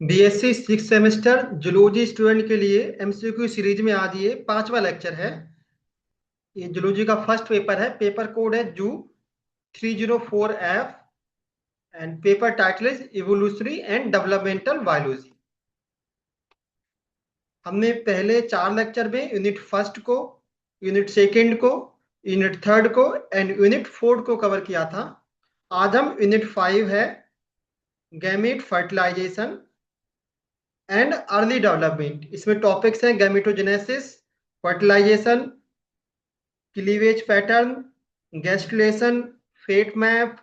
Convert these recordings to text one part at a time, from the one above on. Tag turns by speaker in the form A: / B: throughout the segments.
A: BSc six semester zoology student के लिए MCQ series में आज ये 5वां लेक्चर है। ये जूलॉजी का फर्स्ट पेपर है। पेपर कोड है zoo 304F and paper title is evolutionary and developmental biology. हमने पहले 4 लेक्चर में यूनिट फर्स्ट को, यूनिट सेकेंड को, यूनिट थर्ड को एंड यूनिट फोर्थ को कवर किया था। आज हम यूनिट 5 है gamete fertilisation and early development. इसमें टॉपिक्स हैं gametogenesis, fertilisation, cleavage pattern, gastrulation, fate map,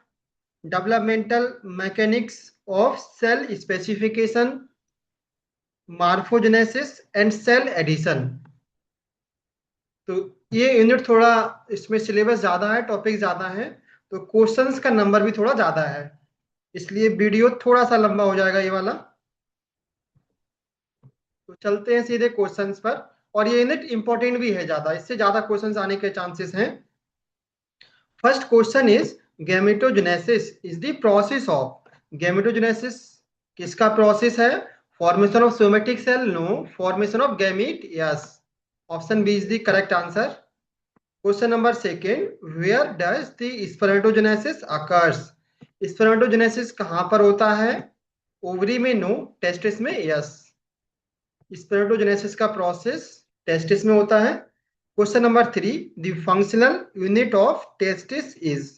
A: developmental mechanics of cell specification, morphogenesis and cell addition. तो ये यूनिट थोड़ा, इसमें सिलेबस ज्यादा है, टॉपिक ज्यादा है, तो क्वेश्चंस का नंबर भी थोड़ा ज्यादा है, इसलिए वीडियो थोड़ा सा लंबा हो जाएगा ये वाला। तो चलते हैं सीधे क्वेश्चंस पर। और ये यूनिट इंपॉर्टेंट भी है ज्यादा, इससे ज्यादा क्वेश्चंस आने के चांसेस हैं। First question is gametogenesis is the process of. Gametogenesis किसका प्रोसेस है? Formation of somatic cell? No. Formation of gamete? Yes. Option B is the correct answer. Question number second, where does the spermatogenesis occurs. Spermatogenesis कहां पर होता है? Ovary में? No. Testis में? Yes. Spermatogenesis का process testis में होता है। Question number 3, the functional unit of testis is.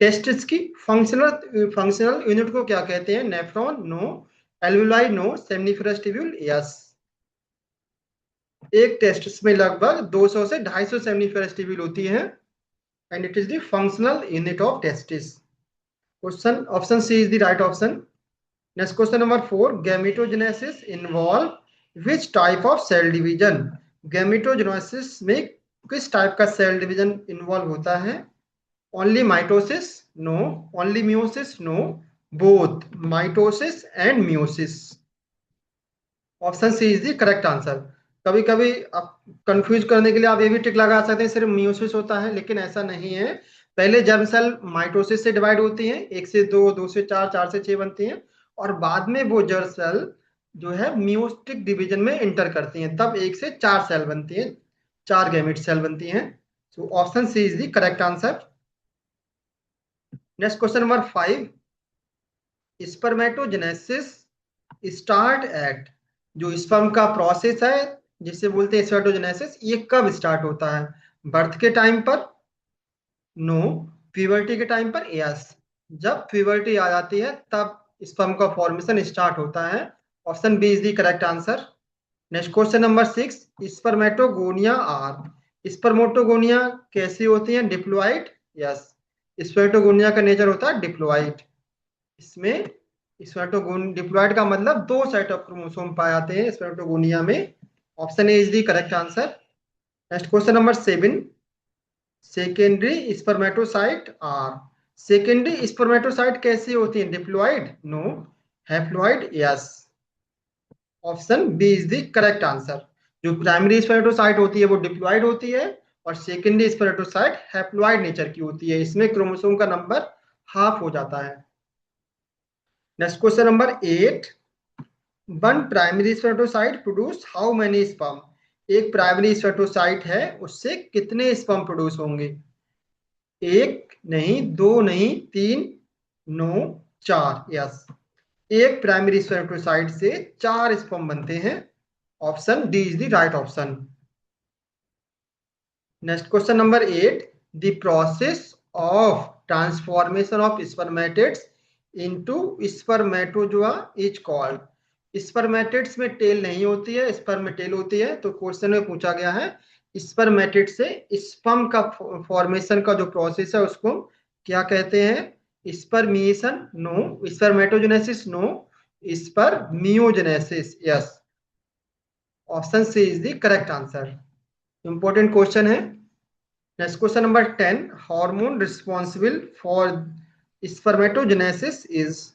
A: Testis की फंक्शनल यूनिट को क्या कहते हैं? Nephron? No. Alveoli? No. Seminiferous tubule? Yes. एक टेस्टिस में लगभग 200 से 250 सेमनीफेरस ट्यूब्यूल होती है and it is the functional unit of testis. Question option C is the right option. Next question number 4, gametogenesis involve which type of cell division. Gametogenesis में किस type का cell division involve होता है? Only mitosis? No. Only meiosis? No. Both mitosis and meiosis. Option C is the correct answer. कभी कभी आप confuse करने के लिए आप ये भी टिक लगा सकते हैं सिर्फ मियोसिस होता है, लेकिन ऐसा नहीं है। पहले जर्म सेल माइटोसिस से डिवाइड होती हैं, 1 से 2, 2 से 4, 4 से 6 बनती हैं, और बाद में वो जर्म सेल जो है मियोटिक डिवीजन में इंटर करती हैं, तब 1 से 4 सेल बनती हैं, 4 गैमेट सेल बनती हैं। So option C is the correct answer. Next question number 5, spermatogenesis start at. जो स्पर्म का प्रोसेस है जिसे बोलते हैं स्पर्मेटोजेनेसिस, ये कब स्टार्ट होता है? बर्थ के टाइम पर? नो। प्यूबर्टी के टाइम पर? यस। जब प्यूबर्टी आ जाती है तब स्पर्म का फॉर्मेशन स्टार्ट होता है। Option B is the correct answer. Next question number 6, spermatogonia are. Spermatogonia कैसी होती है? डिप्लॉइड? यस। स्पर्मेटोगोनिया का नेचर होता है डिप्लॉइड। इसमें स्पर्मेटोगोन डिप्लॉइड का मतलब 2 सेट ऑफ क्रोमोसोम पाए जाते हैं स्पर्मेटोगोनिया में। Option A is the correct answer. Next question number 7, secondary spermatocyte are. Secondary spermatocyte कैसी होती है? Diploid? No. Haploid? Yes. Option B is the correct answer. जो प्राइमरी स्पर्मेटोसाइट होती है वो डिप्लॉइड होती है, और सेकेंडरी स्पर्मेटोसाइट हैप्लॉइड नेचर की होती है, इसमें क्रोमोसोम का नंबर हाफ हो जाता है। Next question number 8, one primary spermatocyte produce how many sperm. एक प्राइमरी स्पर्मेटोसाइट है, उससे कितने स्पर्म प्रोड्यूस होंगे? 1 नहीं, 2 नहीं, 3, नो, 4। यस, एक प्राइमरी स्पर्मेटोसाइट से 4 स्पर्म बनते हैं। Option D is the right option. Next question number 8, the process of transformation of spermatids into spermatozoa is called. Spermatids में टेल नहीं होती है, स्पर्म में टेल होती है। तो क्वेश्चन में पूछा गया है स्पर्मेटिड से स्पर्म का फॉर्मेशन का जो प्रोसेस है उसको क्या कहते हैं? Spermiation? No. Spermatogenesis? No. Spermiogenesis? Yes. Option C is the correct answer. Important question है। Next question number 10, hormone responsible for spermatogenesis is.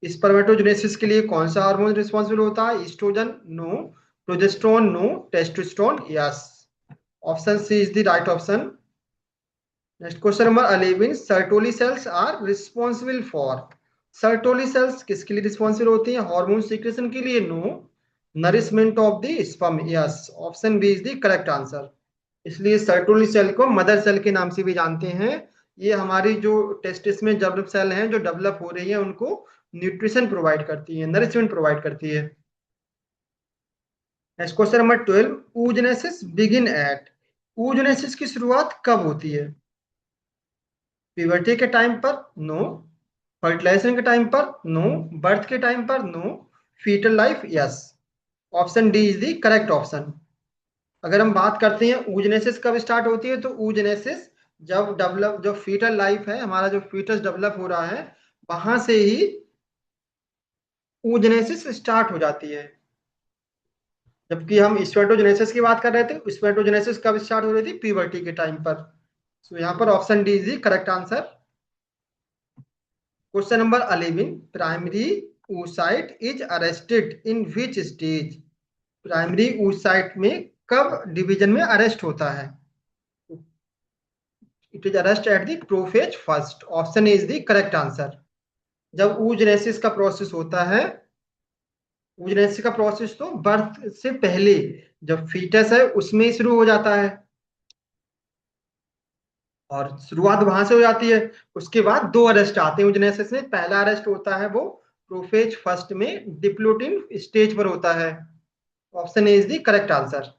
A: Spermatogenesis के लिए कौन सा हार्मोन रिस्पॉन्सिबल होता है? Oestrogen? No. Progesterone? No. Testosterone? Yes. Option C is the right option. Next question number 11, Sertoli cells are responsible for. Sertoli cells किसके लिए responsible होती हैं? हार्मोन सीक्रेशन के लिए? No. Nourishment of the sperm? Yes. Option B is the correct answer. इसलिए Sertoli cell को mother cell के नाम से भी जानते हैं। ये हमारी जो टेस्टिस में डेवलप सेल हैं जो डेवलप हो रही है उनको न्यूट्रिशन प्रोवाइड करती है, नरिशमेंट प्रोवाइड करती है। Next question number 12, oogenesis begin eight. oogenesis की शुरुआत कब होती है? प्यूबर्टी के टाइम पर? नो। फर्टिलाइजेशन के टाइम पर? नो। बर्थ के टाइम पर? No. Foetal life? Yes. Option D is the correct option. अगर हम बात करते हैं oogenesis कब स्टार्ट होती है, तो oogenesis जब डेवलप, जो फीटल लाइफ है हमारा, जो फीटस डेवलप हो रहा है वहां से ही oogenesis स्टार्ट हो जाती है। जबकि हम स्पर्मेटोजेनेसिस की बात कर रहे थे, स्पर्मेटोजेनेसिस कब स्टार्ट हो रही थी? प्यूबर्टी के टाइम पर। सो यहाँ पर option D is the correct answer. Question number 11, primary oocyte is arrested in which stage? Primary oocyte में कब डिवीजन में अरेस्ट होता है? It is arrest at the prophase first. Option is the correct answer. जब oogenesis का process होता है, oogenesis का प्रोसेस तो बर्थ से पहले, जब फीटस है उसमें शुरू हो जाता है और शुरुआत वहां से हो जाती है। उसके बाद दो अरेस्ट आते हैं oogenesis में। पहला अरेस्ट होता है वो प्रोफेज फर्स्ट में डिप्लोटिन स्टेज पर होता है। Option A is the correct answer.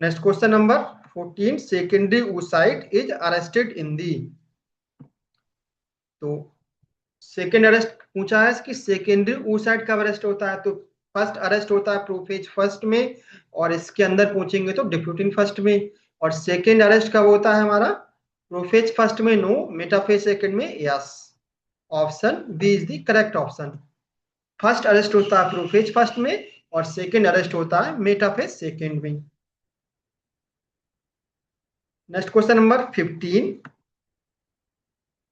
A: Next question number 14, secondary oocyte is arrested in the. तो सेकेंड अरेस्ट पूछा है कि सेकेंडरी oocyte कब अरेस्ट होता है, तो फर्स्ट अरेस्ट होता है प्रोफेज फर्स्ट में, और इसके अंदर पूछेंगे तो डिप्लोटिन फर्स्ट में। और सेकेंड अरेस्ट कब होता है हमारा? प्रोफेज फर्स्ट में नो, मेटाफेज सेकेंड में yes. Option B is the correct option. First arrest होता है प्रोफेज फर्स्ट में और सेकेंड अरेस्ट होता है मेटाफेज सेकेंड में। Next question number 15,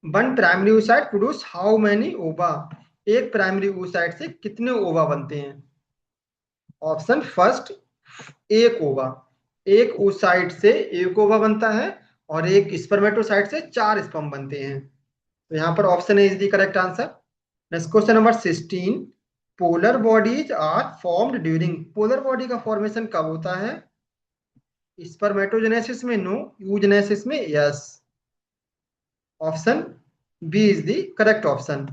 A: one primary oocyte produce how many ओवा? एक प्राइमरी oocyte से कितने ओवा बनते हैं? ऑप्शन फर्स्ट, एक ओवा। एक oocyte से एक ओवा बनता है और एक स्पर्मेटोसाइट से चार स्पर्म बनते हैं। तो यहाँ पर option A is the correct answer. Next question number 16, polar bodies are formed during. Polar body का फॉर्मेशन कब होता है? स्पर्मेटोजेनेसिस में नो, यूजेनेसिस में yes. Option B is the correct option.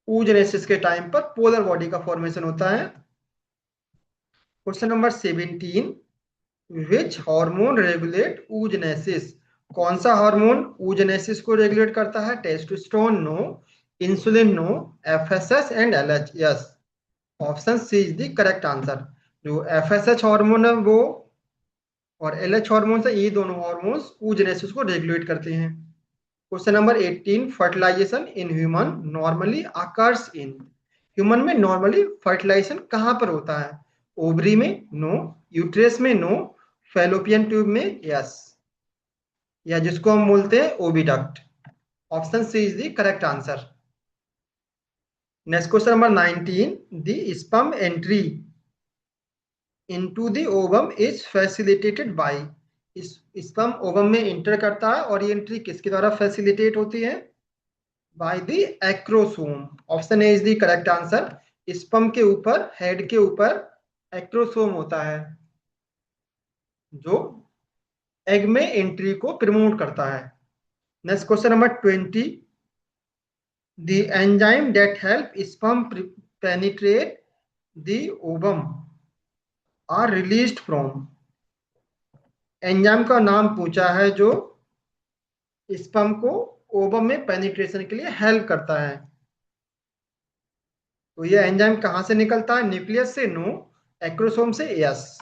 A: Oogenesis के टाइम पर पोलर बॉडी का formation होता है। Question number 17, which hormone regulate oogenesis? कौन सा हार्मोन ऊजेनेसिस को रेगुलेट करता है? Testosterone no, insulin no, FSH and LH yes. Option C is the correct answer. जो एफएसएच हार्मोन है वो और एलएच हार्मोन है, ये दोनों हार्मोन्स oogenesis को रेगुलेट करते हैं। Question number 18, fertilization in human normally occurs in. Human में नॉर्मली फर्टिलाइजेशन कहाँ पर होता है? ओवरी में नो, यूट्रस में नो, फैलोपियन ट्यूब में यस, या जिसको हम बोलते हैं oviduct. Option C is the correct answer. Next question number 19, the sperm entry into the ovum is facilitated by. इस स्पर्म ओवम में इंटर करता है और ये एंट्री किसके द्वारा फैसिलिटेट होती है? By the acrosome. Option A is the correct answer. Sperm के ऊपर, हेड के ऊपर एक्रोसोम होता है जो एग में एंट्री को प्रमोट करता है। Next question number 20, the enzyme that help sperm penetrate the ovum are released from. Enzyme का नाम पूछा है जो स्पर्म को ओवम में पेनिट्रेशन के लिए हेल्प करता है। तो ये एंजाइम कहाँ से निकलता है? न्यूक्लियस से नो, एक्रोसोम से यस।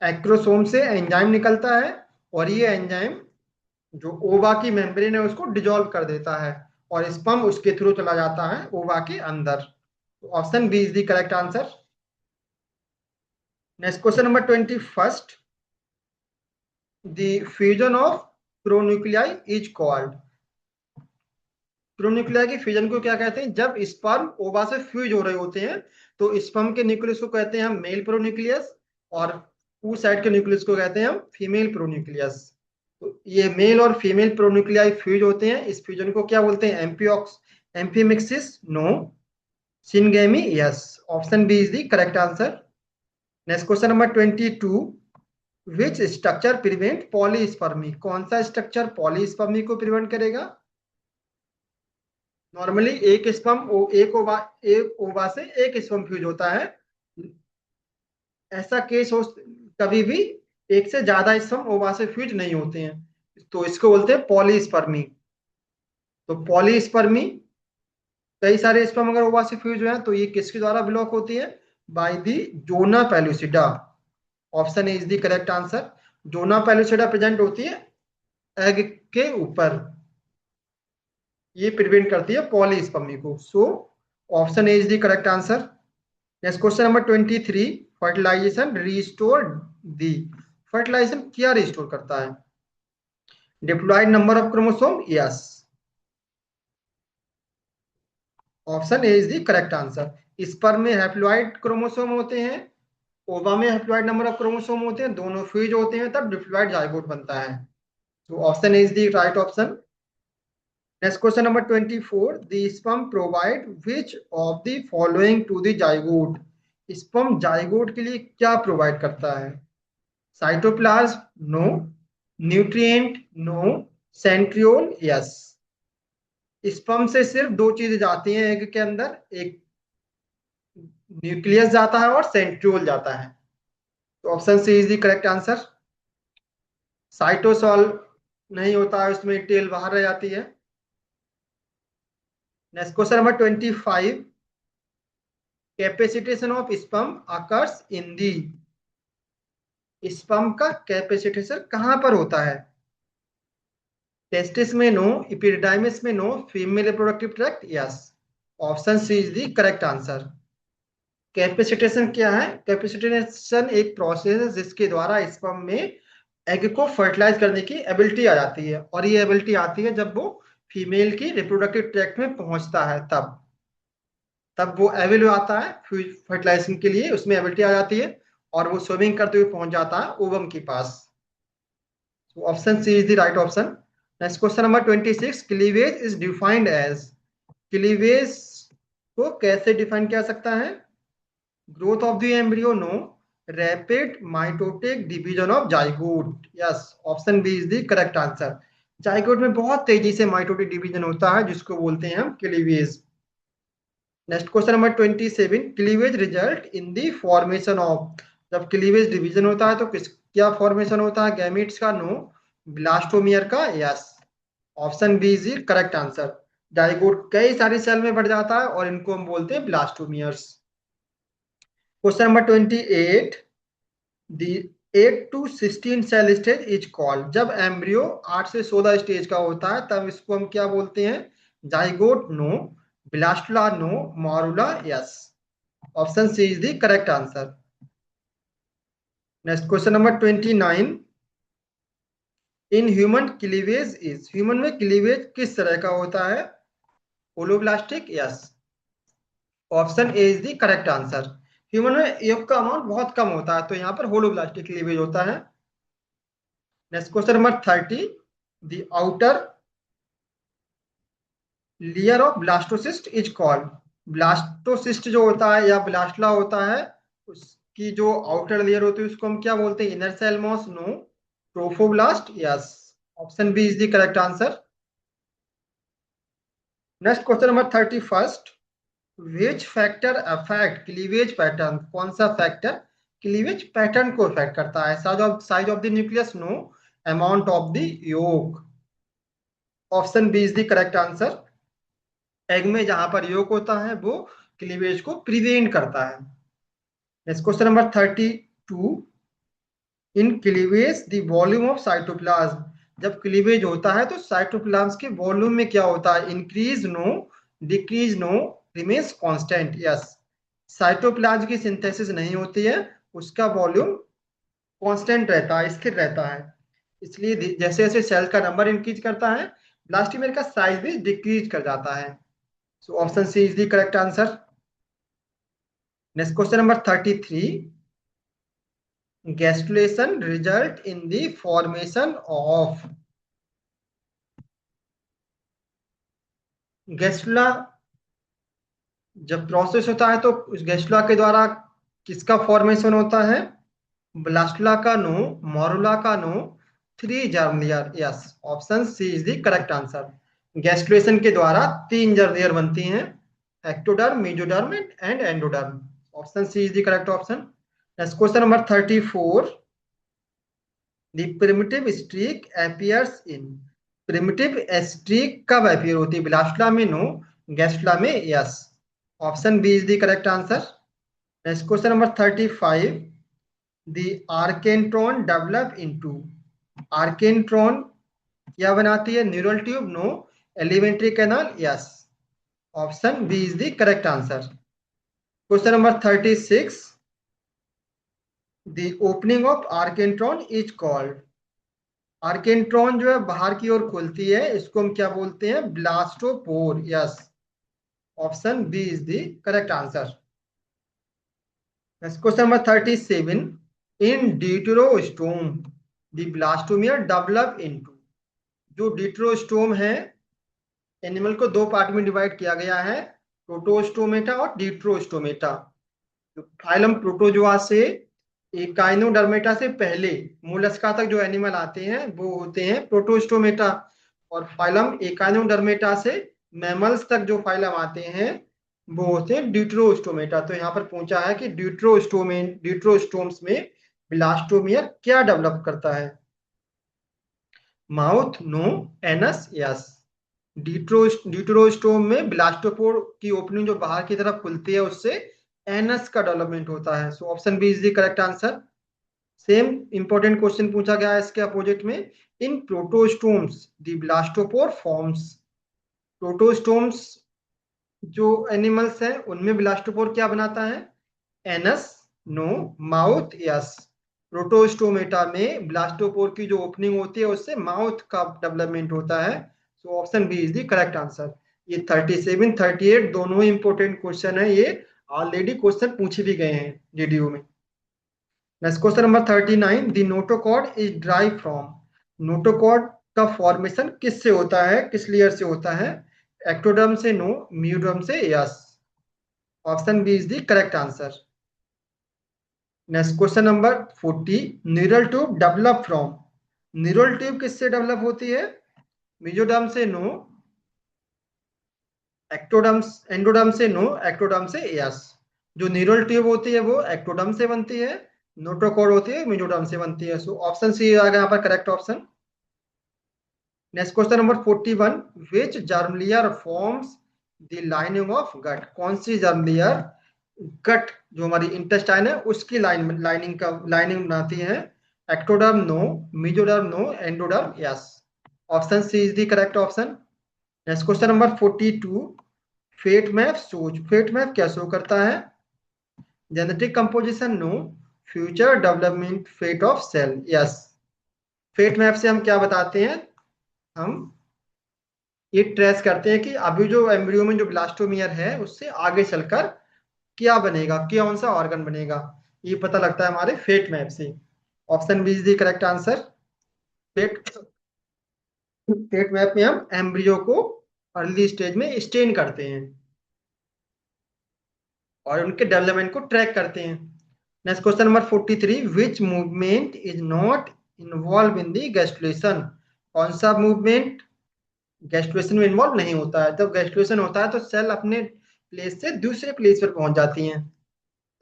A: एक्रोसोम से एंजाइम निकलता है और ये एंजाइम जो ओवा की मेम्ब्रेन है उसको डिजोल्व कर देता है और स्पर्म उसके थ्रू चला जाता है ओवा के अंदर। तो option B is the correct answer. Next question number 21, the fusion of pronuclei is called. Pronuclei की फ्यूजन को क्या कहते हैं? जब स्पर्म ओवा से फ्यूज हो रहे होते हैं तो स्पर्म के न्यूक्लियस को कहते हैं हम मेल प्रोन्यूक्लियस और oocyte के न्यूक्लियस को कहते हैं हम फीमेल प्रोन्यूक्लियस। तो ये मेल और फीमेल प्रोन्यूक्लियाई फ्यूज होते हैं, इस फ्यूजन को क्या बोलते हैं? Amphimixis no, syngamy yes. Option B is the correct answer. Next question number 22, which structure prevent polyspermy? कौन सा स्ट्रक्चर पॉलीस्पर्मी को प्रिवेंट करेगा? नॉर्मली एक स्पर्म एक ओवा से एक स्पर्म फ्यूज होता है। ऐसा केस हो कभी भी एक से ज्यादा स्पर्म ओवा से फ्यूज नहीं होते हैं, तो इसको बोलते हैं पॉलीस्पर्मी। तो पॉलीस्पर्मी, कई सारे स्पर्म अगर ओवा से फ्यूज हुए हैं तो ये किसके द्वारा ब्लॉक होती है? By the zona pellucida. Option A is the correct answer. Zona pellucida present होती है एग के ऊपर, ये प्रिवेंट करती है पॉलीस्पर्मी को। So option A is the correct answer. Next question number 23, fertilization restore the. Fertilization क्या रिस्टोर करता है? Diploid number of chromosome yes. Option A is the correct answer. Sperm में हैप्लॉइड क्रोमोसोम होते हैं, ओवा में हैप्लॉइड नंबर ऑफ क्रोमोसोम होते हैं, दोनों फ्यूज होते हैं तब डिप्लॉयड जाइगोट बनता है। तो option is the right option. Next question number 24, the sperm provide which of the following to the zygote? Sperm zygote के लिए क्या प्रोवाइड करता है? Cytoplasm no, nutrient no, centriole yes. Sperm से सिर्फ दो चीजें जाती हैं एग के अंदर, एक न्यूक्लियस जाता है और सेंट्रियोल जाता है। तो option C is the correct answer. Cytosol नहीं होता है, उसमें टेल बाहर रह जाती है। Next question number 25, capacitation of sperm occurs in the. Sperm का कैपेसिटेशन कहां पर होता है? टेस्टिस में नो, एपिडिडाइमिस में no, female reproductive tract yes. Option C is the correct answer. Capacitation क्या है? कैपेसिटेशन एक प्रोसेस है जिसके द्वारा स्पर्म में एग को फर्टिलाइज करने की एबिलिटी आ जाती है, और ये एबिलिटी आती है जब वो फीमेल की रिप्रोडक्टिव ट्रैक्ट में पहुंचता है, तब तब वो एविल आता है फर्टिलाइजेशन के लिए, उसमें एबिलिटी आ जाती है और वो स्विमिंग करते हुए पहुंच जाता है ओवम के पास। Option C is the right option. Next question number 26, cleavage is defined as. Cleavage को कैसे डिफाइन किया सकता है? Growth of the embryo no, rapid mitotic division of zygote yes. Option B is the correct answer. Zygote में बहुत तेजी से mitotic division होता है जिसको बोलते हैं हम cleavage. Next question number 27, cleavage result in the formation of. जब क्लीवेज डिवीजन होता है तो किस क्या फॉर्मेशन होता है? गैमीट्स का नो, ब्लास्टोमियर का yes. Option B is correct answer. Zygote कई सारी सेल में बढ़ जाता है और इनको हम बोलते हैं blastomeres. Question number 28, the 8 to 16 cell stage is called. जब एम्ब्रियो 8 से 16 स्टेज का होता है तब इसको हम क्या बोलते हैं? Zygote no, blastula no, morula yes. Option C is the correct answer. Next question number 29, in human cleavage is. Human में क्लीवेज किस तरह का होता है? Holoblastic yes. Option A is the correct answer. Human में योग का amount बहुत कम होता है तो यहाँ पर होलोब्लास्टिक क्लीवेज होता है। Next question number 30, the outer layer of blastocyst is called. Blastocyst जो होता है या ब्लास्टला होता है, उसकी जो आउटर लेयर होती है उसको हम क्या बोलते हैं? Inner cell mass no, trophoblast yes. Option B is the correct answer. Next question number 31, which factor affect cleavage pattern. कौन सा फैक्टर क्लीवेज पैटर्न को अफेक्ट करता है? Size of the nucleus no, amount of the yolk. Option B is the correct answer. Egg में जहां पर योग होता है वो क्लीवेज को प्रिवेंट करता है। Next question number 32, in cleavage the volume of cytoplasm. जब क्लीवेज होता है तो साइटोप्लाज्म के वॉल्यूम में क्या होता है? Increase no, decrease no, remains constant yes. Cytoplasm की सिंथेसिस नहीं होती है, उसका वॉल्यूम कांस्टेंट रहता है, स्थिर रहता है। इसलिए जैसे जैसे सेल का नंबर इंक्रीज करता है ब्लास्टोमेर का साइज भी डिक्रीज कर जाता है। So option C is the correct answer. Next question number 33, gastrulation result in the formation of। Gastrula जब प्रोसेस होता है तो उस गैस्ट्रुला के द्वारा किसका फॉर्मेशन होता है? ब्लास्टुला का नो, मोरुला का no, three germ layer. Yes, option C is the correct answer. Gastrulation के द्वारा तीन जर्म लेयर बनती हैं, ectoderm, mesoderm and endoderm. Option C is the correct option. Next question number 34। The primitive streak appears in. Primitive streak कब appear होती है? Blastula में no, gastrula में yes. Option B is the correct answer. Next question number 35। The archenteron develop into. Archenteron क्या बनाती है? Neural tube no, alimentary canal yes. Option B is the correct answer. Question number 36। The opening of archenteron is called. Archenteron जो है बाहर की ओर खुलती है, इसको हम क्या बोलते हैं? Blastopore yes. Option B is the correct answer. Next question number 37। In deuterostome the blastomere develop into. जो डिट्रोस्टोम है, एनिमल को दो पार्ट में डिवाइड किया गया है, प्रोटोस्टोमेटा और डिट्रोस्टोमेटा। फाइलम प्रोटोजोआ से एकाइनोडर्मेटा से पहले मोलस्का तक जो एनिमल आते हैं वो होते हैं प्रोटोस्टोमेटा, और फाइलम एकाइनोडर्मेटा से मैमल्स तक जो फाइलम आते हैं वो होते हैं ड्यूट्रोस्टोमेटा। तो यहाँ पर पूछा है कि ड्यूट्रोस्टोम्स में ब्लास्टोमियर क्या डेवलप करता है? Mouth no, anus yes. Deuterostome में ब्लास्टोपोर की ओपनिंग जो बाहर की तरफ खुलती है उससे एनस का डेवलपमेंट होता है। So option B is the correct answer. Same important question पूछा गया है इसके अपोजिट में। In protostomes the blastopore forms. Protostomes जो एनिमल्स हैं उनमें ब्लास्टोपोर क्या बनाता है? Anus no, mouth yes. Protostomata में ब्लास्टोपोर की जो ओपनिंग होती है उससे माउथ का डेवलपमेंट होता है। So option B is the correct answer. ये 37 38 दोनों ही इंपॉर्टेंट क्वेश्चन है, ये ऑलरेडी क्वेश्चन पूछे भी गए हैं डीडीयू में। Next question number 39। The notochord is drive from. Notochord का फॉर्मेशन किससे होता है, किस लेयर से होता है? एक्टोडर्म से नो, म्यूडर्म से yes. Option B is the correct answer. Next question number 40। Neural tube develop from. Neural tube किससे डेवलप होती है? मेसोडर्म से नो, एक्टोडर्म, एंडोडर्म से नो, एक्टोडर्म से यस। जो न्यूरल ट्यूब होती है वो एक्टोडर्म से बनती है, नोटोकॉर्ड होती है मेसोडर्म से बनती है। सो ऑप्शन सी आ गया यहाँ पर correct option. Next question number 41। Which germ layer forms the lining of gut. कौन सी जर्म लेयर गट जो हमारी इंटेस्टाइन है उसकी लाइनिंग बनाती है? Ectoderm no, mesoderm no, endoderm yes. Option C is the correct option. Next question number 42। Fate map shows. Fate map क्या show करता है? Genetic composition no, future development fate of cell yes. Fate map से हम क्या बताते हैं? हम ये ट्रेस करते हैं कि अभी जो एम्ब्रियो में जो ब्लास्टोमियर है उससे आगे चलकर क्या बनेगा, कौन सा ऑर्गन बनेगा, ये पता लगता है हमारे फेट मैप से। Option B is the correct answer. Fate fate map में हम एम्ब्रियो को अर्ली स्टेज में स्टेन करते हैं और उनके डेवलपमेंट को ट्रैक करते हैं। Next question number 43। Which movement is not involve in the gastrulation. कौन सा मूवमेंट गैस्ट्रुलेशन में इन्वॉल्व नहीं होता है? जब गैस्ट्रुलेशन होता है तो सेल अपने प्लेस से दूसरे प्लेस पर पहुंच जाती हैं।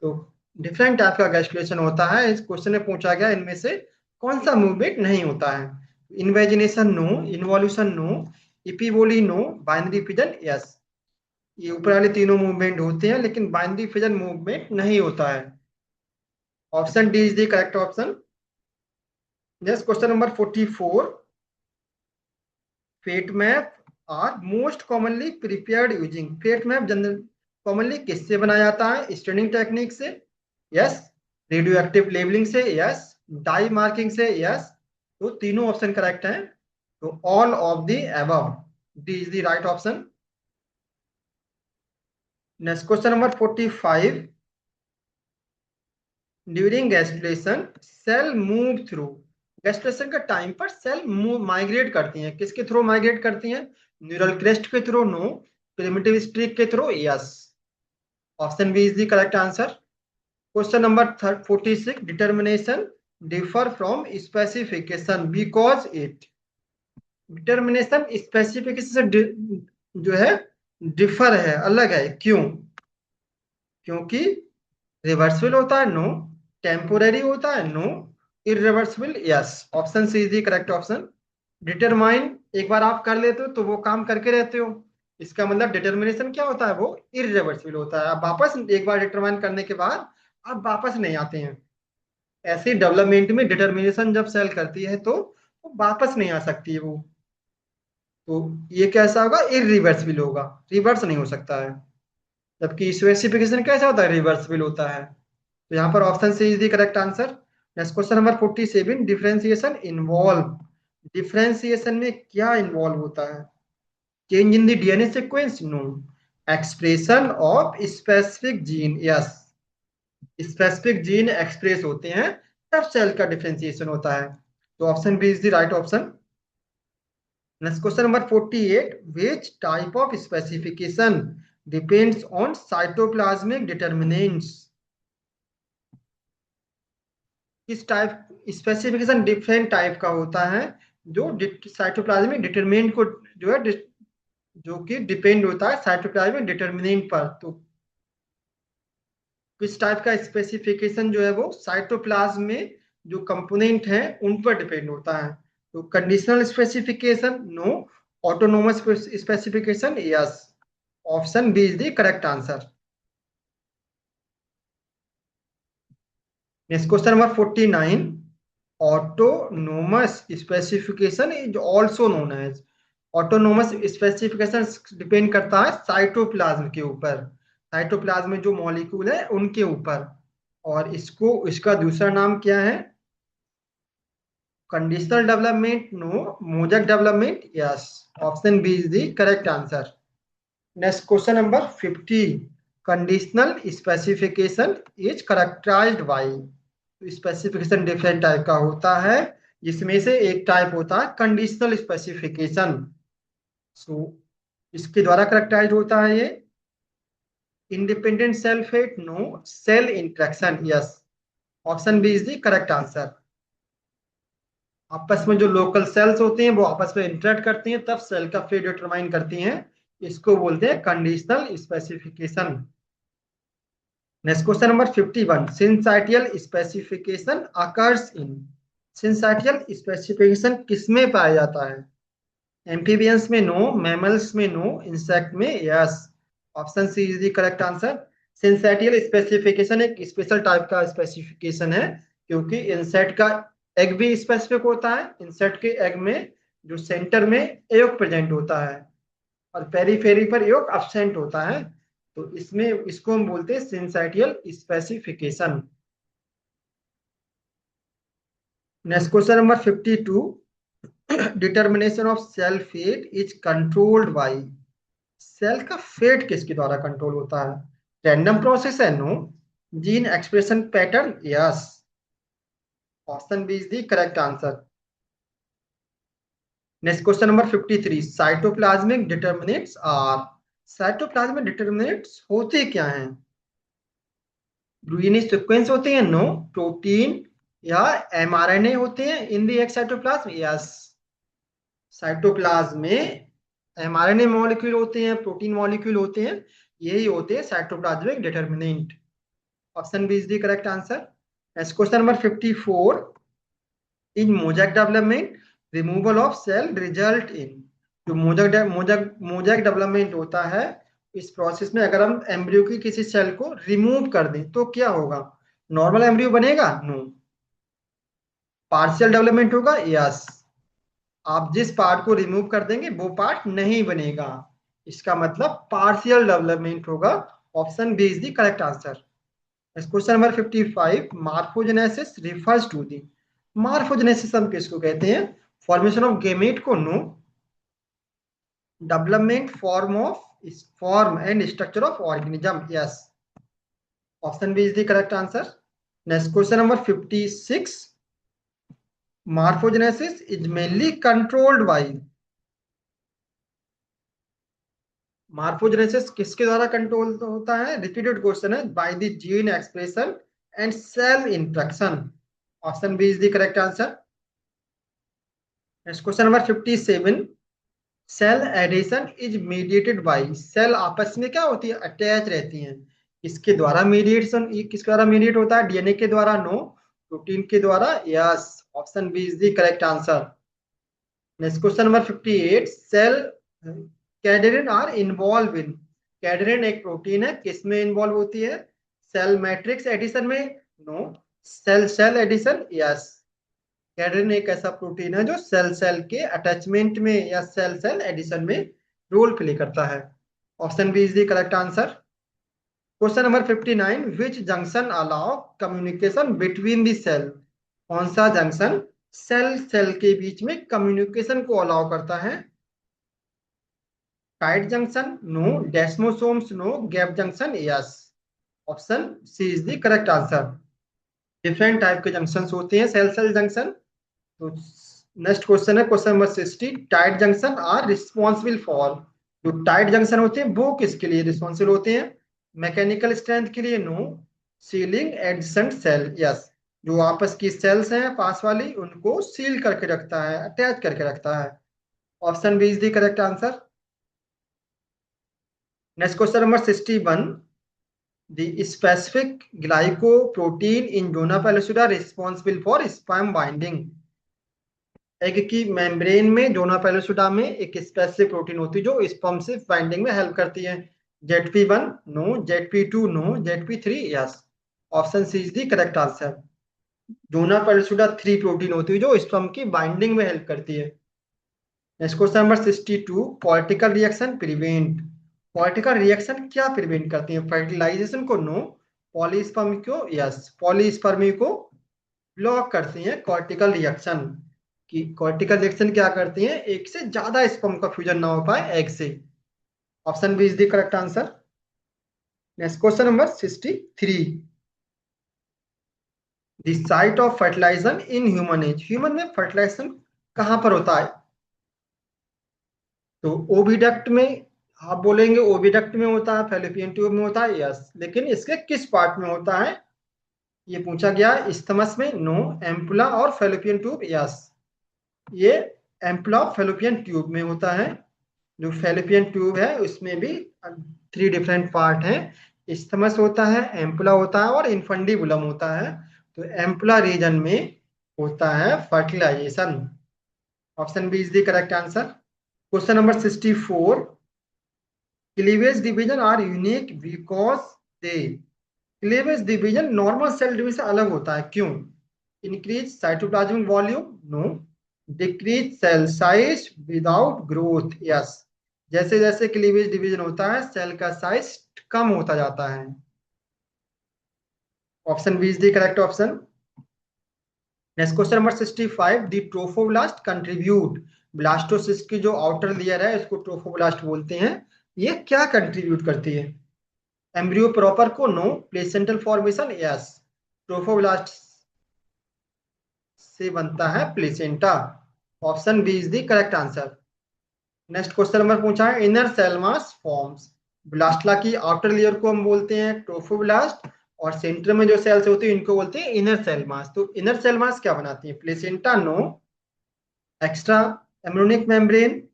A: तो डिफरेंट टाइप का गैस्ट्रुलेशन होता है। इस क्वेश्चन में पूछा गया इनमें से कौन सा मूवमेंट नहीं होता है? Invagination no, involution no, epiboly no, binary fission yes. ये ऊपर वाले तीनों मूवमेंट होते हैं लेकिन बाइनरी फिजन मूवमेंट नहीं होता है। Option D is the correct option. Next question number 44। Fate map are most commonly prepared using. Fate map general commonly किससे बनाया जाता है? स्टैंडिंग टेक्निक से यस, रेडियो एक्टिव लेबलिंग से यस, डाई मार्किंग से यस। तो तीनों ऑप्शन करेक्ट हैं, तो all of the above, D is the right option. Next question number 45। During gastrulation cell move through. Gastrulation का टाइम पर cell move migrate करती हैं, किसके थ्रू माइग्रेट करती हैं? न्यूरल क्रेस्ट के थ्रू नो, प्रिमिटिव स्ट्रिक के through, yes. Option B is the correct answer. Question number 46, determination differ from specification because it. Determination specification से जो है डिफर है, अलग है, क्यों? क्योंकि रिवर्सिबल होता है, नो। टेम्पोररी होता है, no. Irreversible, yes. Option C is the correct option. Determine एक बार आप कर लेते हो तो वो काम करके रहते हो, इसका मतलब डिटर्मिनेशन क्या होता है, वो इरिवर्सिबल होता है। आप वापस एक बार डिटरमाइन करने के बाद आप वापस नहीं आते हैं। ऐसे डेवलपमेंट में डिटर्मिनेशन जब सेल करती है तो वो वापस नहीं आ सकती है वो। तो ये कैसा होगा, इरिवर्सिबल होगा, रिवर्स नहीं हो सकता है। जबकि स्पेसिफिकेशन कैसा होता है, रिवर्सिबल होता है। तो यहाँ पर option C is the correct answer. Next question number 47, differentiation involve. Differentiation में क्या इन्वॉल्व होता है? Change in the DNA sequence, no. Expression of specific gene, yes. Specific gene express होते हैं तब सेल का डिफरेंशिएशन होता है। तो option B is the right option. Next question number 48, which type of specification depends on cytoplasmic determinants? किस type specification different type का होता है जो साइटोप्लाज्मिक डिटरमिनेंट को जो है जो कि डिपेंड होता है साइटोप्लाज्मिक डिटरमिनेंट पर। तो किस टाइप का स्पेसिफिकेशन जो है वो साइटोप्लाज्म में जो कंपोनेंट हैं उन पर डिपेंड होता है। तो conditional specification, no. Autonomous specification, yes. Option B is the correct answer. Next question number 49, autonomous specification is also known as. Autonomous specification depend करता है साइटोप्लाज्म के ऊपर, साइटोप्लाज्म में जो मॉलिक्यूल है उनके ऊपर। और इसको इसका दूसरा नाम क्या है? Conditional development, no. Mosaic development, yes. Option B is the correct answer. Next question number 50, conditional specification is characterized by. Specification different type का होता है, जिसमें से एक टाइप होता है कंडीशनल स्पेसिफिकेशन। सो इसके द्वारा करेक्टराइज होता है ये independent cell fate, no. Cell interaction, yes. Option B is the correct answer. आपस में जो लोकल सेल्स होते हैं वो आपस में इंटरेक्ट करती हैं तब सेल का फेट डिटरमाइन करती हैं, इसको बोलते हैं conditional specification. Next question number 51, syncytial specification occurs in. Syncytial specification किसमें पाया जाता है? एम्फीबियंस में, नो। मैमल्स में, नो। इंसेक्ट में, yes. Option C is the correct answer. Syncytial specification एक स्पेशल टाइप का स्पेसिफिकेशन है, क्योंकि इंसेक्ट का एग भी स्पेसिफिक होता है। इंसेक्ट के एग में जो सेंटर में एग प्रेजेंट होता है और पेरीफेरी पर योग एब्सेंट होता है, तो इसमें इसको हम बोलते हैं syncytial specification. Next question number 52, determination of cell fate is controlled by. Cell का फेट किसके द्वारा कंट्रोल होता है? रैंडम प्रोसेस है, no. Gene expression pattern, yes. Option B is the correct answer. Next question number 53, cytoplasmic determinants are. Cytoplasmic determinants होते क्या हैं? DNA sequence होते हैं, नो। प्रोटीन या एमआरएनए होते हैं in the cytoplasm, yes. Cytoplasm में एमआरएनए मॉलिक्यूल होते हैं, प्रोटीन मॉलिक्यूल होते हैं, यही होते हैं cytoplasmic determinant. Option B is the correct answer. Next question number 54, in mosaic development removal of cell result in. जो मोजैक डेवलपमेंट होता है, इस प्रोसेस में अगर हम एम्ब्रियो की किसी सेल को रिमूव कर दें तो क्या होगा? नॉर्मल एम्ब्रियो बनेगा, नो। पार्शियल डेवलपमेंट होगा, यस। आप जिस पार्ट को रिमूव कर देंगे वो पार्ट नहीं बनेगा, इसका मतलब पार्शियल डेवलपमेंट होगा। Option B is the correct answer. Question number 55, morphogenesis refers to the. Morphogenesis हम किसको कहते हैं? फॉर्मेशन ऑफ गेमेट को, no. Development form and structure of organism, yes. Option B is the correct answer. Next question number 56, morphogenesis is mainly controlled by. Morphogenesis किसके द्वारा control होता है? Repeated question है। By the gene expression and cell interaction. Option B is the correct answer. Next question number 57। Cell adhesion is mediated by. Cell आपस में क्या होती है? अटैच रहती हैं। इसके द्वारा मीडिएशन, ये किसके द्वारा मीडिएट होता है? डीएनए के द्वारा? नो। प्रोटीन के द्वारा? Yes. Option B is the correct answer. Next question number 58। Cell cadherin are involve in. Cadherin एक प्रोटीन है, किसमें इन्वॉल्व होती है? सेल मैट्रिक्स एडिशन में? No. Cell cell adhesion? Yes. Cadherin एक ऐसा प्रोटीन है जो सेल सेल के अटैचमेंट में या सेल सेल एडिशन में रोल प्ले करता है। Option B is the correct answer. Question number 59। Which junction allow communication between the cell. कौन सा जंक्शन सेल सेल के बीच में कम्युनिकेशन को अलाउ करता है? Tight junction? No. Desmosomes? No. Gap junction? Yes. Option C is the correct answer. Different type के junction होते हैं सेल सेल जंक्शन। तो नेक्स्ट क्वेश्चन है question number 60। Tight junction are responsible for. जो tight junction होते हैं वो किसके लिए रिस्पॉन्सिबल होते हैं? मैकेनिकल स्ट्रेंथ के लिए? No. Sealing adjacent cell? Yes. जो आपस की सेल्स हैं पास वाली, उनको सील करके रखता है, अटैच करके रखता है। Option B is the correct answer. Next question number 61। The specific glycoprotein in Dona pellucida responsible for sperm binding। Egg की मेम्ब्रेन में, डोना पेलुसिडा में एक स्पेसिफिक प्रोटीन होती है जो स्पर्म से बाइंडिंग में हेल्प करती है। ZP1? No. ZP2? No. ZP3? Yes. Option C is the correct answer. Zona pellucida 3 protein होती है जो स्पर्म की बाइंडिंग में हेल्प करती है। Next question number 62। Political reaction prevent. Political reaction क्या प्रिवेंट करती है? फर्टिलाइजेशन को? नो। पॉलीस्पर्मी को? यस। पॉलीस्पर्मी को ब्लॉक करती हैं कॉर्टिकल रिएक्शन। कि कॉर्टिकल रिएक्शन क्या करती हैं? एक से ज्यादा स्पर्म का फ्यूजन ना हो पाए एग से। Option B is the correct answer. Next question number 63। The site of fertilization in human is. Human में फर्टिलाइजेशन कहां पर होता है? तो ओविडक्ट में। आप बोलेंगे ओविडक्ट में होता है, फैलोपियन ट्यूब में होता है? यस। लेकिन इसके किस पार्ट में होता है ये पूछा गया। इस्थमस में? नो। एम्पुला और फैलोपियन ट्यूब? यस। ये एम्पुला और फैलोपियन ट्यूब में होता है। जो फैलोपियन ट्यूब है उसमें भी 3 डिफरेंट पार्ट हैं। इस्थमस होता है, एम्पुला होता है और इनफंडिबुलम होता है। तो एम्पुला रीजन में होता है fertilization. Option B is the correct answer. Question number 64। Cleavage division are unique because they. Cleavage division normal cell division से अलग होता है, क्यों? Increase cytoplasmic volume? No. Decrease cell size without growth? Yes. जैसे जैसे क्लीवेज डिवीजन होता है cell का साइज कम होता जाता है। Option B is the correct option. Next question number 65। The trophoblast contribute. Blastocyst की जो आउटर लेयर है इसको ट्रोफोब्लास्ट बोलते हैं। ये क्या कंट्रीब्यूट करती है? एम्ब्रियो प्रॉपर को? No. Placental formation? Yes. Trophoblast से बनता है placenta. Option B is the correct answer. Next question number पूछा है inner cell mass forms. Blastula की आउटर लेयर को हम बोलते हैं ट्रोफोब्लास्ट, और सेंटर में जो सेल्स होती है इनको बोलते हैं इनर सेल मास। तो इनर सेल मास क्या बनाती है? Placenta? No. Extra embryonic membrane?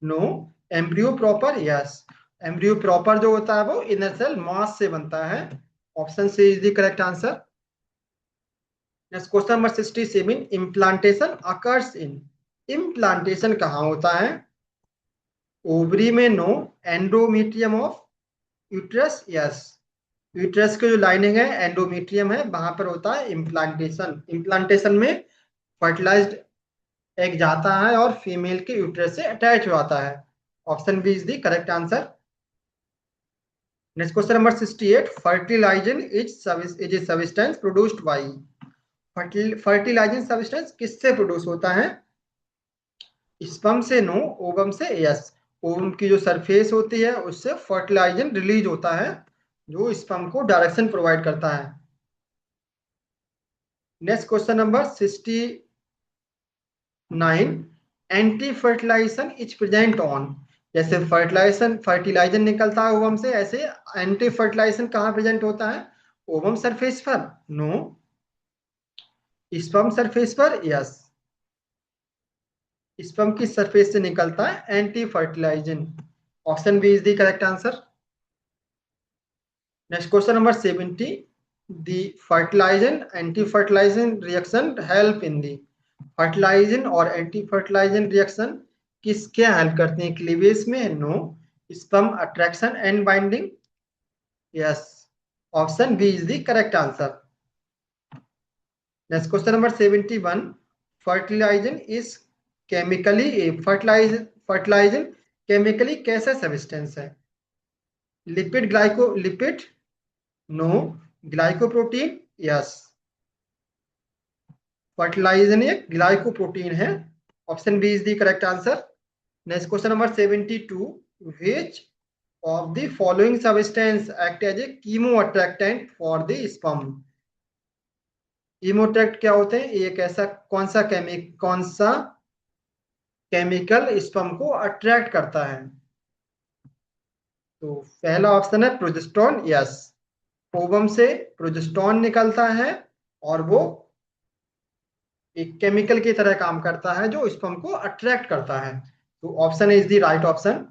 A: No. Embryo proper? Yes. Embryo proper जो होता है वो इनर सेल मास से बनता है। Option C is the correct answer. Next question number 67। Implantation occurs in. Implantation कहाँ होता है? ओवरी में? No. Endometrium of uterus? Yes. Uterus की जो लाइनिंग है एंडोमेट्रियम है, वहां पर होता है इम्प्लांटेशन। इम्प्लांटेशन में फर्टिलाइज्ड एग जाता है और फीमेल के यूट्रस से अटैच हो जाता है। Option B is the correct answer. Next question number 68। Fertilizin is a substance produced by. Fertilizing substance किससे प्रोड्यूस होता है? स्पर्म से? नो। ओवम से? यस। ओवम की जो सरफेस होती है उससे फर्टिलाइजन रिलीज होता है जो स्पर्म को डायरेक्शन प्रोवाइड करता है। Next question number 69। Anti fertilization is present on. जैसे फर्टिलाइजन निकलता है ओवम से, ऐसे एंटी फर्टिलाइजन कहाँ प्रेजेंट होता है? ओवम सरफेस पर? नो। स्पर्म सरफेस पर? यस। स्पर्म की सरफेस से निकलता है anti fertilizin. Option B is the correct answer. Next question number 70। The fertilizin anti fertilizin reaction help in the. Fertilizin और एंटी फर्टिलाइजन रिएक्शन किसके help करते हैं? क्लीवेज में? No. Sperm attraction and binding? Yes. Option B is the correct answer. Next question number 71। Fertilizin is chemically fertilizin chemically कैसा substance है? Lipid? No. Glycoprotein? Yes. Fertilizin एक glycoprotein है। Option B is the correct answer. Next question number 72। Which of the following substance act as a chemoattractant for the sperm? Chemoattract क्या होते हैं? एक ऐसा कौन सा केमिकल स्पर्म को अट्रैक्ट करता है? तो पहला ऑप्शन है प्रोजेस्टेरोन। यस। ओवम से प्रोजेस्टेरोन निकलता है और वो एक केमिकल की तरह काम करता है जो स्पर्म को अट्रैक्ट करता है। तो option is the right option.